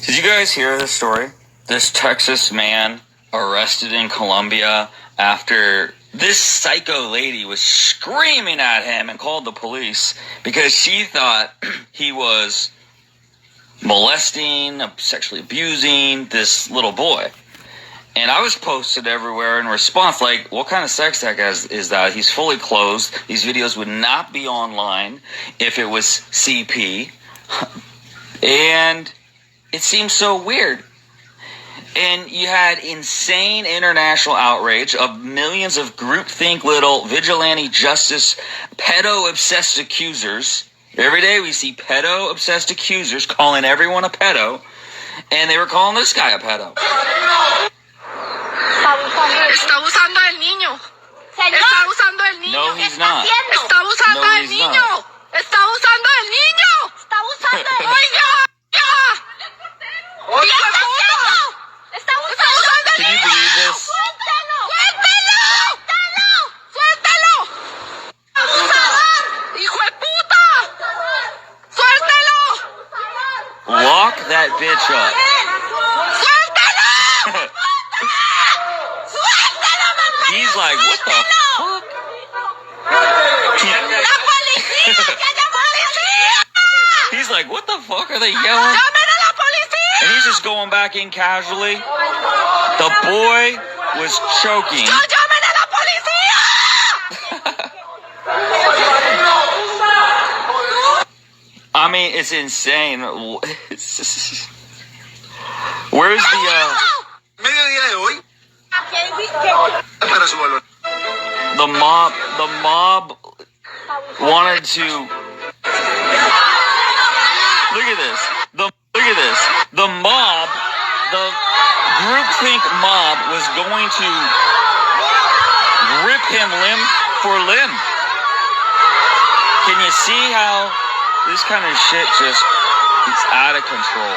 Did you guys hear this story? This Texas man arrested in Colombia after this psycho lady was screaming at him and called the police because she thought he was molesting, sexually abusing this little boy. And I was posted everywhere in response, like, what kind of sex tech is that? He's fully clothed. These videos would not be online if it was CP. And it seems so weird. And you had insane international outrage of millions of groupthink little vigilante justice pedo obsessed accusers. Every day we see pedo obsessed accusers calling everyone a pedo. And they were calling this guy a pedo. Está usando el niño. Está usando el niño. No, he's not. Está usando el niño. Está usando el niño. Está usando el niño. Oiga. Está usando el niño. Can you believe this? ¡Suéltalo! ¡Suéltalo! ¡Abusador! ¡Hijo de puta! ¡Suéltalo! Lock that bitch up. ¡Suéltalo! He's like, what the fuck? ¡La policía! ¡Que la policía! He's like, what the fuck are they yelling? ¡Llamen a la policía! And he's just going back in casually. The boy was choking. ¡Llamen a la policía! I mean, it's insane. Where's the mob wanted to look at this. The mob, the groupthink mob was going to rip him limb for limb. Can you see how this kind of shit just it's out of control?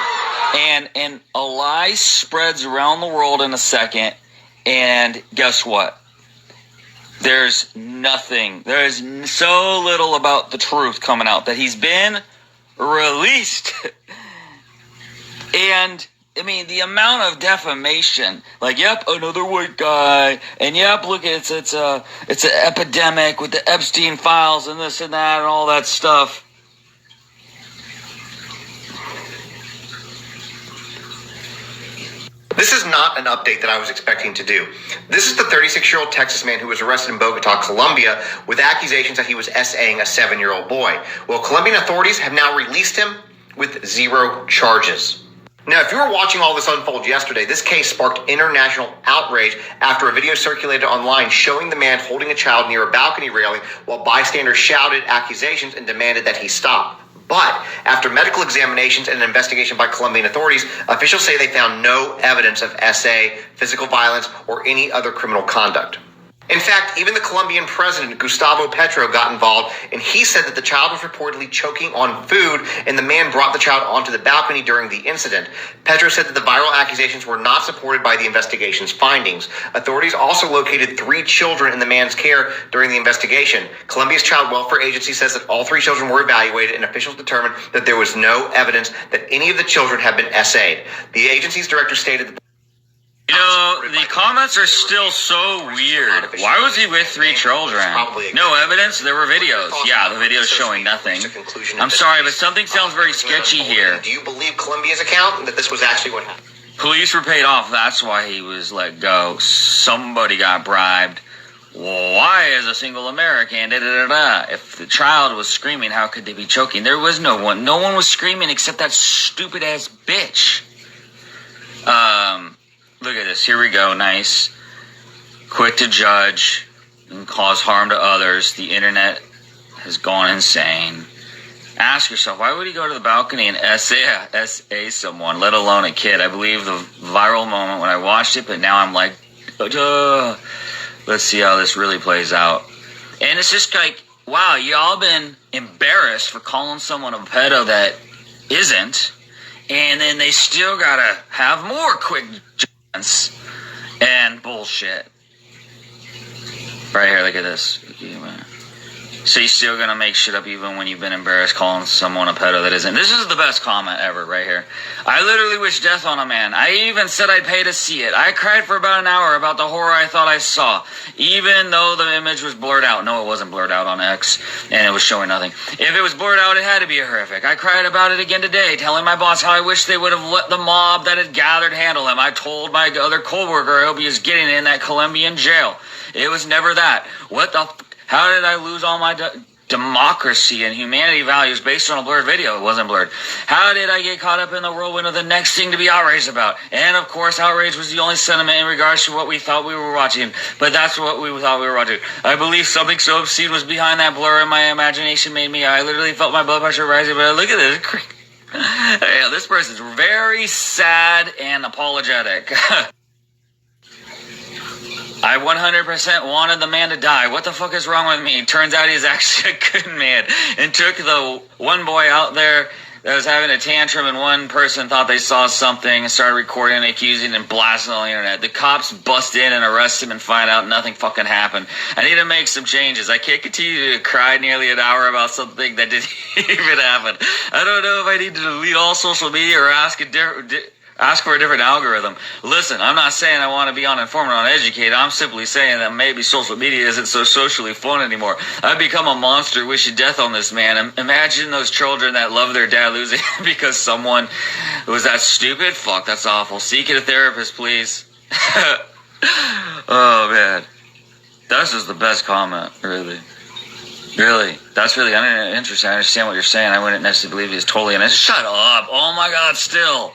And a lie spreads around the world in a second, and guess what? There's nothing. There is so little about the truth coming out that he's been released. And I mean, the amount of defamation, like, yep, another white guy, and yep, look, it's an epidemic with the Epstein files and this and that and all that stuff. This is not an update that I was expecting to do. This is the 36-year-old Texas man who was arrested in Bogota, Colombia, with accusations that he was SAing a 7-year-old boy. Well, Colombian authorities have now released him with 0 charges. Now, if you were watching all this unfold yesterday, this case sparked international outrage after a video circulated online showing the man holding a child near a balcony railing while bystanders shouted accusations and demanded that he stop. But after medical examinations and an investigation by Colombian authorities, officials say they found no evidence of SA, physical violence, or any other criminal conduct. In fact, even the Colombian president, Gustavo Petro, got involved, and he said that the child was reportedly choking on food, and the man brought the child onto the balcony during the incident. Petro said that the viral accusations were not supported by the investigation's findings. Authorities also located 3 children in the man's care during the investigation. Colombia's Child Welfare Agency says that all 3 children were evaluated, and officials determined that there was no evidence that any of the children had been SA'd. The agency's director stated that you know, the comments are still so weird. Why was he with 3 children? No evidence? There were videos. Yeah, the video's showing nothing. I'm sorry, but something sounds very sketchy here. Do you believe Colombia's account that this was actually what happened? Police were paid off. That's why he was let go. Somebody got bribed. Why, as a single American, da-da-da-da. If the child was screaming, how could they be choking? There was no one. No one was screaming except that stupid-ass bitch. Look at this. Here we go. Nice. Quick to judge and cause harm to others. The internet has gone insane. Ask yourself, why would he go to the balcony and SA someone, let alone a kid? I believe the viral moment when I watched it, but now I'm like, duh. Let's see how this really plays out. And it's just like, wow, y'all been embarrassed for calling someone a pedo that isn't, and then they still gotta have more quick and bullshit. Right here, look at this. So you're still gonna make shit up even when you've been embarrassed calling someone a pedo that isn't. This is the best comment ever right here. I literally wish death on a man. I even said I'd pay to see it. I cried for about an hour about the horror I thought I saw, even though the image was blurred out. No, it wasn't blurred out on X, and it was showing nothing. If it was blurred out, it had to be horrific. I cried about it again today, telling my boss how I wish they would have let the mob that had gathered handle him. I told my other coworker I hope he was getting in that Colombian jail. It was never that. What the... How did I lose all my democracy and humanity values based on a blurred video? It wasn't blurred. How did I get caught up in the whirlwind of the next thing to be outraged about? And of course, outrage was the only sentiment in regards to what we thought we were watching. But that's what we thought we were watching. I believe something so obscene was behind that blur, and my imagination made me. I literally felt my blood pressure rising. But look at this. Yeah, this person's very sad and apologetic. I 100% wanted the man to die. What the fuck is wrong with me? Turns out he's actually a good man and took the one boy out there that was having a tantrum, and one person thought they saw something and started recording and accusing and blasting on the internet. The cops bust in and arrest him and find out nothing fucking happened. I need to make some changes. I can't continue to cry nearly an hour about something that didn't even happen. I don't know if I need to delete all social media or ask for a different algorithm. Listen, I'm not saying I want to be uninformed or uneducated. I'm simply saying that maybe social media isn't so socially fun anymore. I've become a monster wishing death on this man. Imagine those children that love their dad losing because someone was that stupid. Fuck, that's awful. Seek a therapist, please. Oh, man. That's just the best comment, really. Really, that's really interesting. I understand what you're saying. I wouldn't necessarily believe he's totally innocent. Shut up. Oh, my God, still.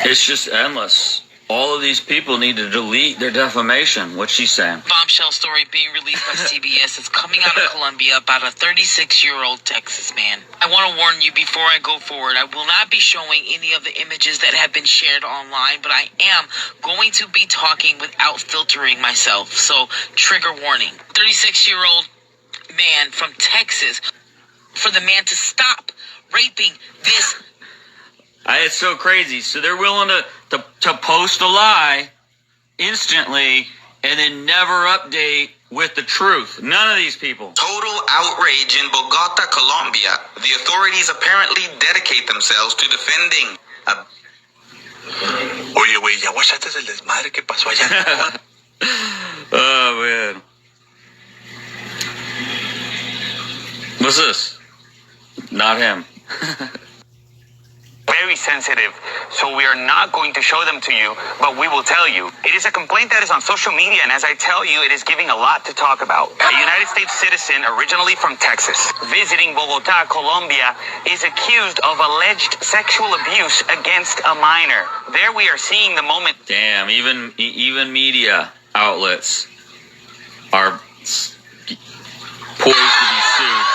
It's just endless. All of these people need to delete their defamation. What's she saying? Bombshell story being released by CBS is coming out of Colombia about a 36-year-old Texas man. I want to warn you before I go forward, I will not be showing any of the images that have been shared online, but I am going to be talking without filtering myself. So, trigger warning. 36-year-old man from Texas, for the man to stop raping this. It's so crazy. So they're willing to post a lie instantly and then never update with the truth. None of these people. Total outrage in Bogota, Colombia. The authorities apparently dedicate themselves to defending Oye, güey, ya guachaste el desmadre que pasó allá. Oh, man. What's this? Not him. Very sensitive, so we are not going to show them to you, but we will tell you. It is a complaint that is on social media, and as I tell you, it is giving a lot to talk about. A United States citizen, originally from Texas, visiting Bogota, Colombia, is accused of alleged sexual abuse against a minor. There we are seeing the moment. Damn, even media outlets are poised to be sued.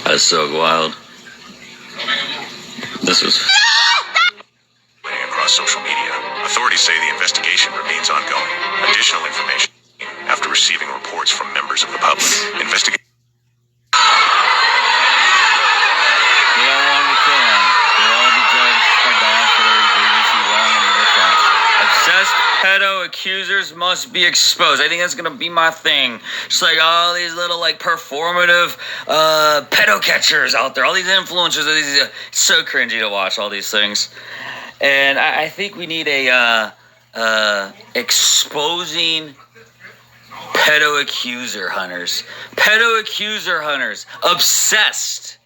That's so wild. This was across social media. Authorities say the investigation remains ongoing. Additional information after receiving reports from members of the public. Investigation. They all wanted to kill him. They'll all be judged by God for their grievously wrong and evil crimes. Obsessed pedo accusers must be exposed. I think that's gonna be my thing. Just like all these little like performative pedo catchers out there, all these influencers. It's so cringy to watch all these things. And I think we need a exposing pedo accuser hunters. Pedo accuser hunters. Obsessed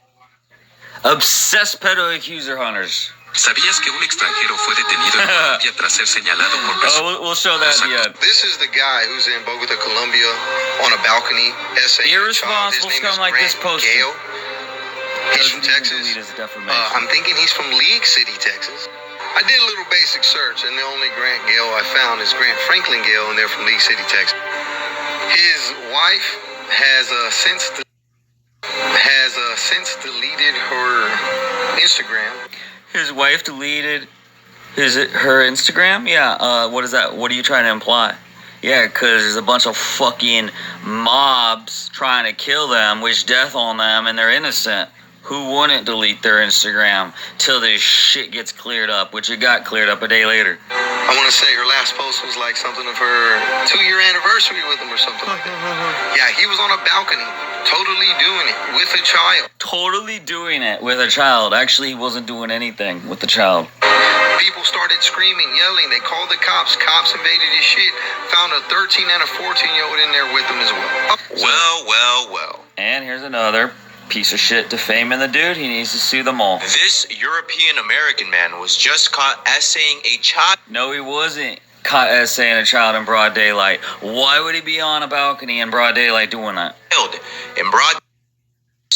pedo accuser hunters. ¿Sabías que un extranjero fue detenido en Colombia tras ser señalado por personas? We'll show that at the end. This is the guy who's in Bogota, Colombia, on a balcony, essaying Irresponsible scum like this poster. Gale. He's from Texas. I'm thinking he's from League City, Texas. I did a little basic search, and the only Grant Gale I found is Grant Franklin Gale, and they're from League City, Texas. His wife has since deleted her Instagram. His wife deleted her Instagram? Yeah, what is that? What are you trying to imply? Yeah, because there's a bunch of fucking mobs trying to kill them, wish death on them, and they're innocent. Who wouldn't delete their Instagram till this shit gets cleared up, which it got cleared up a day later. I want to say her last post was like something of her 2-year anniversary with him or something like that. Yeah, he was on a balcony, totally doing it with a child. Totally doing it with a child. Actually, he wasn't doing anything with the child. People started screaming, yelling. They called the cops. Cops invaded his shit. Found a 13 and a 14-year-old in there with him as well. Well. And here's another piece of shit defaming the dude. He needs to sue them all. This European-American man was just caught essaying a child. No, he wasn't caught essaying a child in broad daylight. Why would he be on a balcony in broad daylight doing that? In broad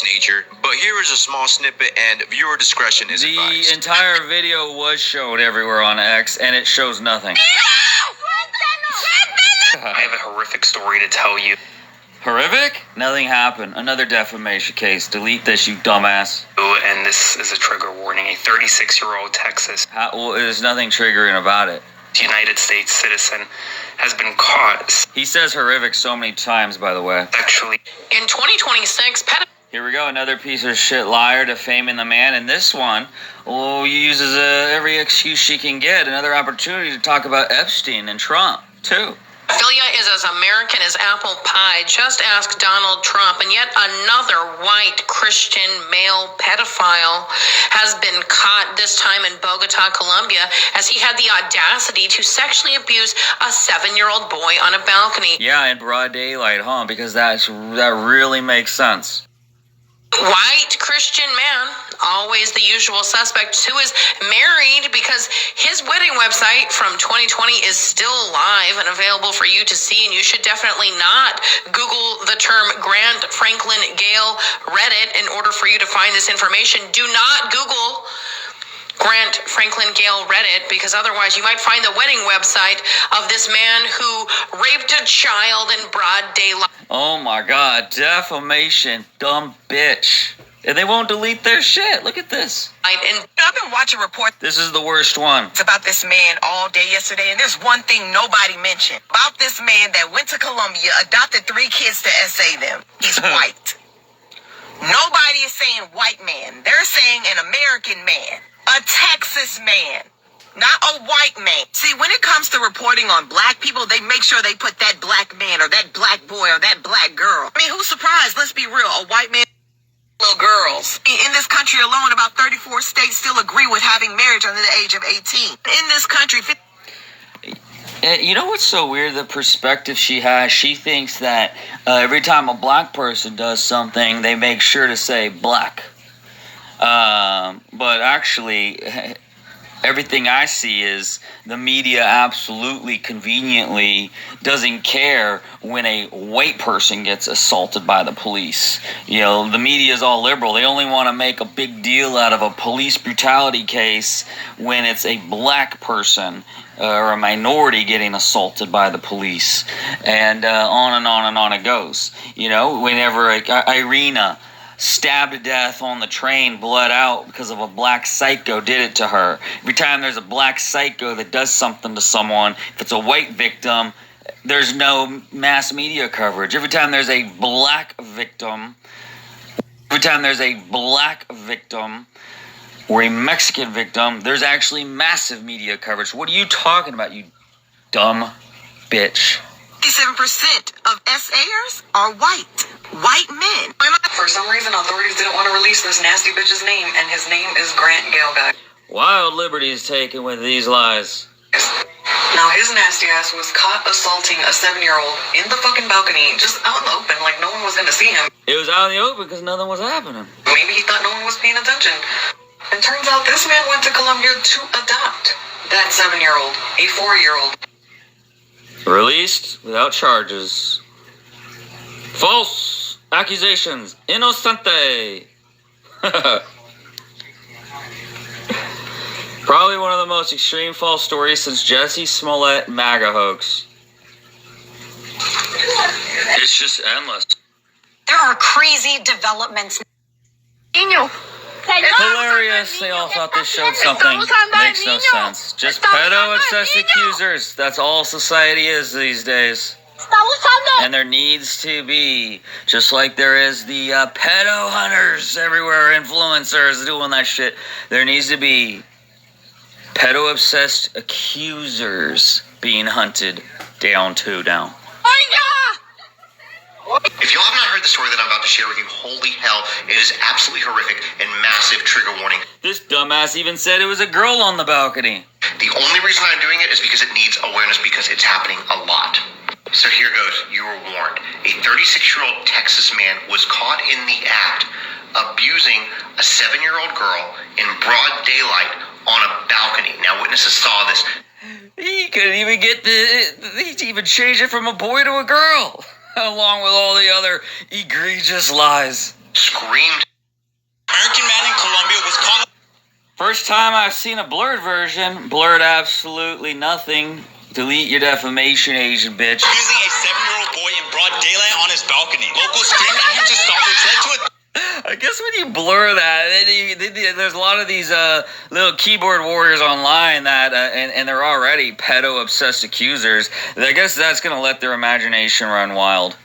nature, but here is a small snippet and viewer discretion is advised. The entire video was showed everywhere on X, and it shows nothing. I have a horrific story to tell you. Horrific? Nothing happened. Another defamation case. Delete this, you dumbass. And this is a trigger warning. A 36-year-old Texas Well, there's nothing triggering about it. United States citizen has been caught He says horrific so many times, by the way. sexually. In 2026, pedo Here we go, another piece of shit liar defaming the man. And this one, uses every excuse she can get. Another opportunity to talk about Epstein and Trump, too. Pedophilia is as American as apple pie. Just ask Donald Trump. And yet another white Christian male pedophile has been caught, this time in Bogota, Colombia, as he had the audacity to sexually abuse a 7-year-old boy on a balcony. Yeah, in broad daylight, huh? Because that really makes sense. White Christian man, always the usual suspect, who is married because his wedding website from 2020 is still live and available for you to see, and you should definitely not Google the term Grant Franklin Gale Reddit in order for you to find this information. Do not Google Grant Franklin Gale Reddit, because otherwise you might find the wedding website of this man who raped a child in broad daylight. Oh my god, defamation, dumb bitch. And they won't delete their shit. Look at this. And I've been watching reports This is the worst one. about this man all day yesterday, and there's one thing nobody mentioned about this man that went to Colombia, adopted 3 kids to essay them. He's white. Nobody is saying white man. They're saying an American man, a Texas man, not a white man. See, when it comes to reporting on black people, they make sure they put that black man or that black boy or that black girl. I mean, who's surprised? Let's be real. A white man, little girls. In this country alone, about 34 states still agree with having marriage under the age of 18. In this country, You know what's so weird? The perspective she has. She thinks that every time a black person does something, they make sure to say black. But actually, everything I see is the media absolutely conveniently doesn't care when a white person gets assaulted by the police. You know, the media is all liberal. They only want to make a big deal out of a police brutality case when it's a black person or a minority getting assaulted by the police. And on and on and on it goes. You know, whenever Irina stabbed to death on the train, bled out because of a black psycho did it to her. Every time there's a black psycho that does something to someone, if it's a white victim, there's no mass media coverage. Every time there's a black victim or a Mexican victim, there's actually massive media coverage. What are you talking about, you dumb bitch? 57% of SAers are white men. For some reason, authorities didn't want to release this nasty bitch's name, and his name is Grant Gale, guys. Wild liberties taken with these lies. Now, his nasty ass was caught assaulting a 7-year-old in the fucking balcony, just out in the open, like no one was going to see him. It was out in the open because nothing was happening. Maybe he thought no one was paying attention. And turns out this man went to Colombia to adopt that 7-year-old, a 4-year-old. Released without charges. False accusations. Innocente. Probably one of the most extreme false stories since Jussie Smollett MAGA hoax. It's just endless. There are crazy developments. Hilarious. They all thought this showed something. Makes no sense. Just pedo obsessed accusers. That's all society is these days. And there needs to be, just like there is the pedo hunters everywhere, influencers doing that shit, there needs to be pedo obsessed accusers being hunted down too now. If y'all have not heard the story that I'm about to share with you, holy hell, it is absolutely horrific and massive trigger warning. This dumbass even said it was a girl on the balcony. The only reason I'm doing it is because it needs awareness, because it's happening a lot. So here goes, you were warned. A 36-year-old Texas man was caught in the act abusing a 7-year-old girl in broad daylight on a balcony. Now witnesses saw this. He couldn't even he'd even change it from a boy to a girl, along with all the other egregious lies. Screamed. American man in Colombia was caught. First time I've seen a blurred version. Blurred absolutely nothing. Delete your defamation, Asian bitch. Abusing a 7-year-old boy in broad daylight on his balcony. Locals screamed at him to stop, which led to a... I guess when you blur that, there's a lot of these little keyboard warriors online that, and they're already pedo obsessed accusers. I guess that's going to let their imagination run wild.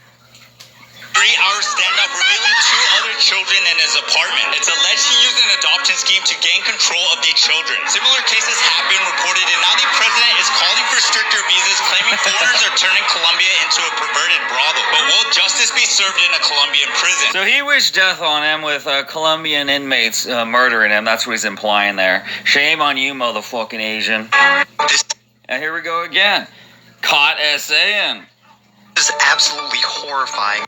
3-hour standoff revealing 2 other children in his apartment. It's alleged he used an adoption scheme to gain control of the children. Similar cases have been reported, and now the president is calling for stricter visas, claiming foreigners are turning Colombia into a perverted brothel. But will justice be served in a Colombian prison? So he wished death on him with Colombian inmates murdering him. That's what he's implying there. Shame on you, motherfucking Asian. And here we go again. Caught essaying. This is absolutely horrifying.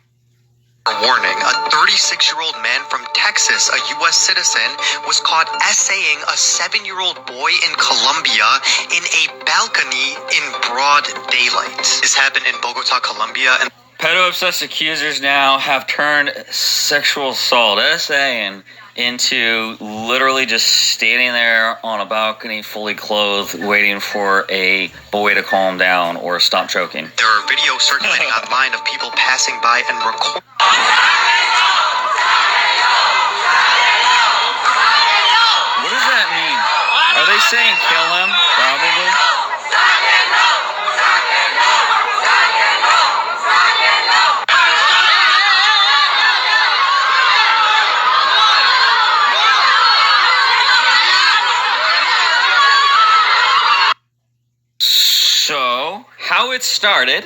Warning, a 36-year-old man from Texas, a U.S. citizen, was caught essaying a 7-year-old boy in Colombia in a balcony in broad daylight. This happened in Bogota, Colombia. And Pedo-obsessed accusers now have turned sexual assault essaying into literally just standing there on a balcony fully clothed waiting for a boy to calm down or stop choking. There are videos circulating online of people passing by and recording. What does that mean? Are they saying kill him? Probably. So, how it started.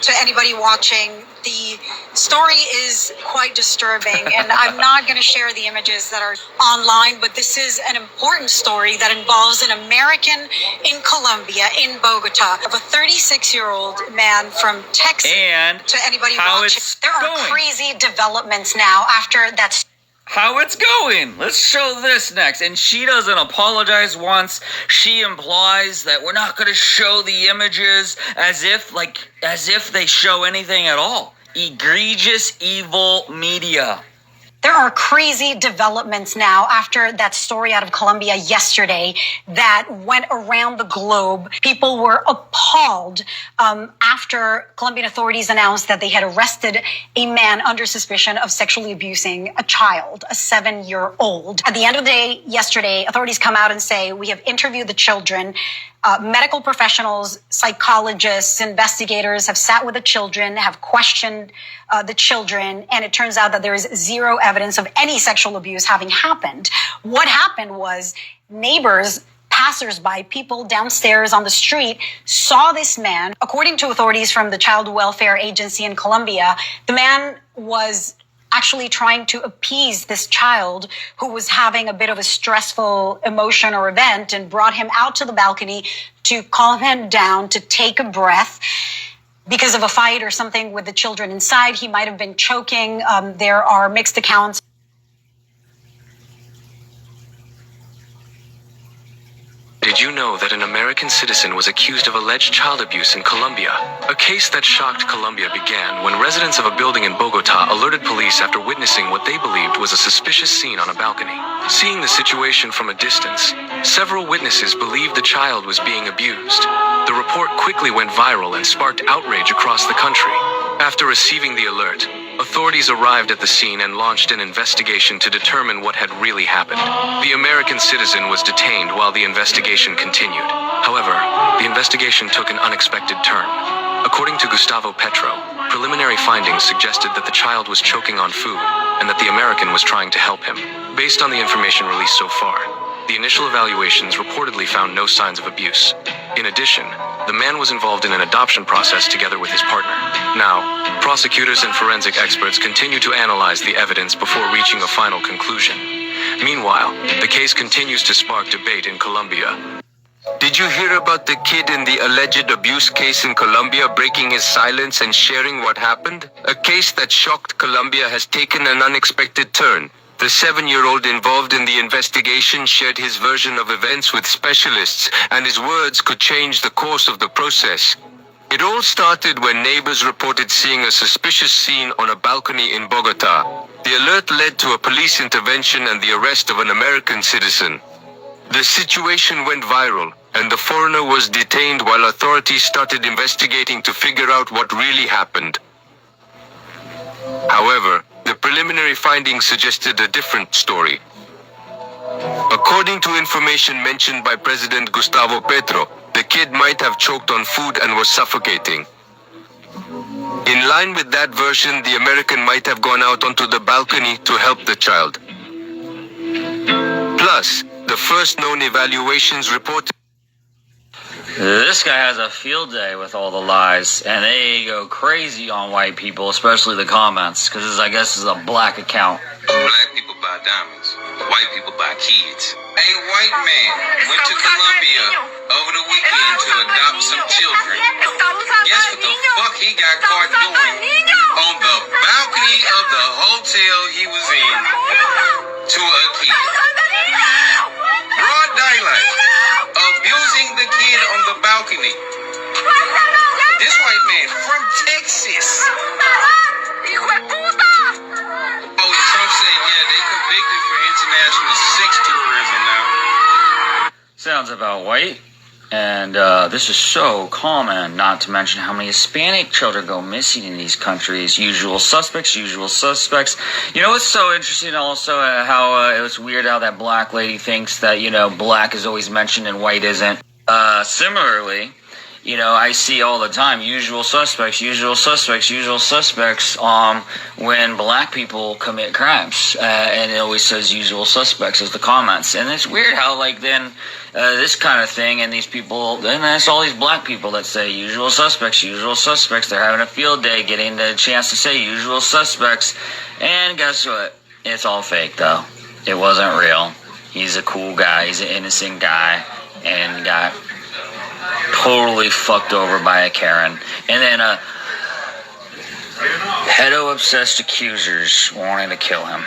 To anybody watching, the story is quite disturbing, and I'm not going to share the images that are online, but this is an important story that involves an American in Colombia, in Bogota, of a 36-year-old man from Texas. And to anybody how watching, it's there are going. crazy developments now after that. How it's going. Let's show this next. And she doesn't apologize once. She implies that we're not going to show the images as if they show anything at all. Egregious, evil media. There are crazy developments now after that story out of Colombia yesterday that went around the globe. People were appalled after Colombian authorities announced that they had arrested a man under suspicion of sexually abusing a child, a 7-year-old. At the end of the day yesterday, authorities come out and say, we have interviewed the children. Medical professionals, psychologists, investigators have sat with the children, have questioned the children, and it turns out that there is zero evidence of any sexual abuse having happened. What happened was neighbors, passersby, people downstairs on the street saw this man. According to authorities from the Child Welfare Agency in Colombia, the man was actually trying to appease this child who was having a bit of a stressful emotion or event, and brought him out to the balcony to calm him down, to take a breath. Because of a fight or something with the children inside, he might have been choking. There are mixed accounts. Did you know that an American citizen was accused of alleged child abuse in Colombia? A case that shocked Colombia began when residents of a building in Bogota alerted police after witnessing what they believed was a suspicious scene on a balcony. Seeing the situation from a distance, several witnesses believed the child was being abused. The report quickly went viral and sparked outrage across the country. After receiving the alert, authorities arrived at the scene and launched an investigation to determine what had really happened. The American citizen was detained while the investigation continued. However, the investigation took an unexpected turn. According to Gustavo Petro, preliminary findings suggested that the child was choking on food and that the American was trying to help him. Based on the information released so far, the initial evaluations reportedly found no signs of abuse. In addition, the man was involved in an adoption process together with his partner. Now, prosecutors and forensic experts continue to analyze the evidence before reaching a final conclusion. Meanwhile, the case continues to spark debate in Colombia. Did you hear about the kid in the alleged abuse case in Colombia breaking his silence and sharing what happened? A case that shocked Colombia has taken an unexpected turn. The 7-year-old involved in the investigation shared his version of events with specialists, and his words could change the course of the process. It all started when neighbors reported seeing a suspicious scene on a balcony in Bogota. The alert led to a police intervention and the arrest of an American citizen. The situation went viral, and the foreigner was detained while authorities started investigating to figure out what really happened. However, the preliminary findings suggested a different story. According to information mentioned by President Gustavo Petro, the kid might have choked on food and was suffocating. In line with that version, the American might have gone out onto the balcony to help the child. Plus, the first known evaluations reported. This guy has a field day with all the lies, and they go crazy on white people, especially the comments, because I guess it's a black account. Black people buy diamonds. White people buy kids. A white man went to Colombia over the weekend to adopt some children. Guess what the fuck he got caught doing on the balcony of the hotel he was in to a kid. Broad daylight. Abusing the kid on the balcony. This white man from Texas. Oh, and Trump said, yeah, they convicted for international sex tourism now. Sounds about white. And this is so common, not to mention how many Hispanic children go missing in these countries. Usual suspects. You know what's so interesting also, how it was weird how that black lady thinks that, black is always mentioned and white isn't. Similarly, I see all the time usual suspects, when black people commit crimes. And it always says usual suspects as the comments. And it's weird how, then, this kind of thing, and these people, and it's all these black people that say usual suspects. They're having a field day getting the chance to say usual suspects. And guess what? It's all fake, though. It wasn't real. He's a cool guy. He's an innocent guy. And got totally fucked over by a Karen. And then Pedo Obsessed Accusers wanting to kill him.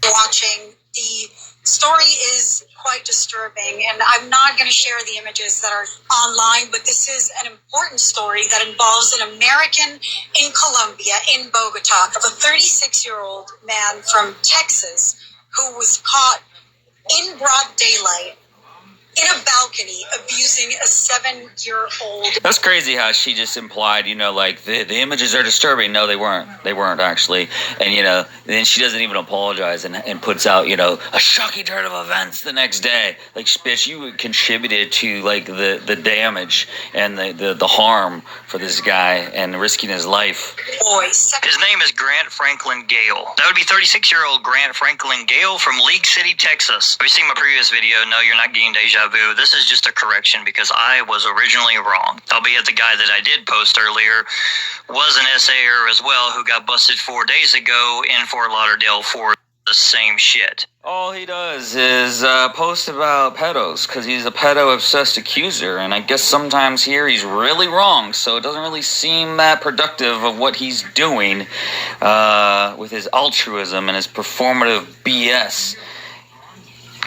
Watching, the story is quite disturbing, and I'm not going to share the images that are online, but this is an important story that involves an American in Colombia, in Bogota, of a 36-year-old man from Texas who was caught in broad daylight in a balcony abusing a 7-year-old. That's crazy how she just implied, the images are disturbing. No, they weren't. They weren't, actually. And, then she doesn't even apologize and puts out, a shocking turn of events the next day. Like, bitch, you contributed to, the damage and the harm for this guy and risking his life. His name is Grant Franklin Gale. That would be 36-year-old Grant Franklin Gale from League City, Texas. Have you seen my previous video? No, you're not getting deja vu. This is just a correction because I was originally wrong. Albeit the guy that I did post earlier was an SAer as well who got busted 4 days ago in Fort Lauderdale for the same shit. All he does is post about pedos because he's a pedo obsessed accuser, and I guess sometimes here he's really wrong, so it doesn't really seem that productive of what he's doing with his altruism and his performative BS.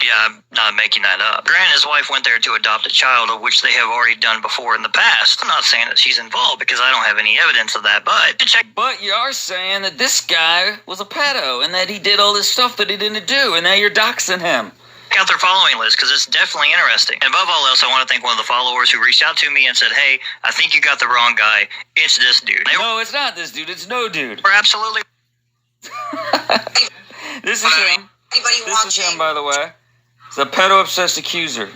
Yeah, I'm not making that up. Grant and his wife went there to adopt a child, of which they have already done before in the past. I'm not saying that she's involved because I don't have any evidence of that, but check. But you are saying that this guy was a pedo and that he did all this stuff that he didn't do, and now you're doxing him. Check out their following list because it's definitely interesting. And above all else, I want to thank one of the followers who reached out to me and said, hey, I think you got the wrong guy. It's this dude. No, it's not this dude. It's no dude. We're absolutely. This is him. This is him, by the way. The pedo obsessed accuser.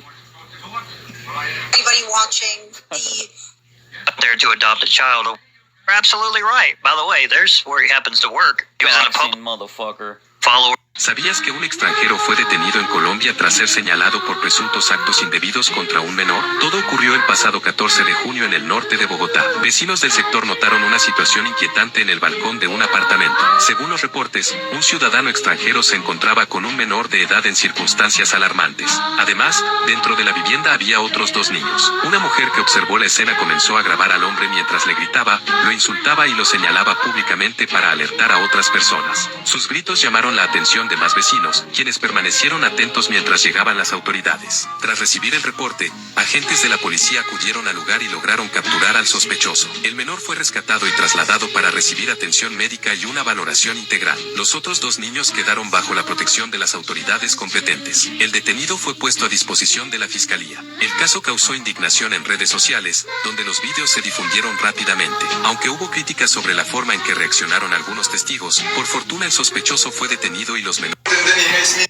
Anybody watching the there to adopt a child. You're absolutely right. By the way, there's where he happens to work. He was in a public motherfucker. follower. ¿Sabías que un extranjero fue detenido en Colombia tras ser señalado por presuntos actos indebidos contra un menor? Todo ocurrió el pasado 14 de junio en el norte de Bogotá. Vecinos del sector notaron una situación inquietante en el balcón de un apartamento. Según los reportes, un ciudadano extranjero se encontraba con un menor de edad en circunstancias alarmantes. Además, dentro de la vivienda había otros 2 niños. Una mujer que observó la escena comenzó a grabar al hombre mientras le gritaba, lo insultaba y lo señalaba públicamente para alertar a otras personas. Sus gritos llamaron la atención de más vecinos, quienes permanecieron atentos mientras llegaban las autoridades. Tras recibir el reporte, agentes de la policía acudieron al lugar y lograron capturar al sospechoso. El menor fue rescatado y trasladado para recibir atención médica y una valoración integral. Los otros 2 niños quedaron bajo la protección de las autoridades competentes. El detenido fue puesto a disposición de la fiscalía. El caso causó indignación en redes sociales, donde los vídeos se difundieron rápidamente. Aunque hubo críticas sobre la forma en que reaccionaron algunos testigos, por fortuna el sospechoso fue detenido y los menores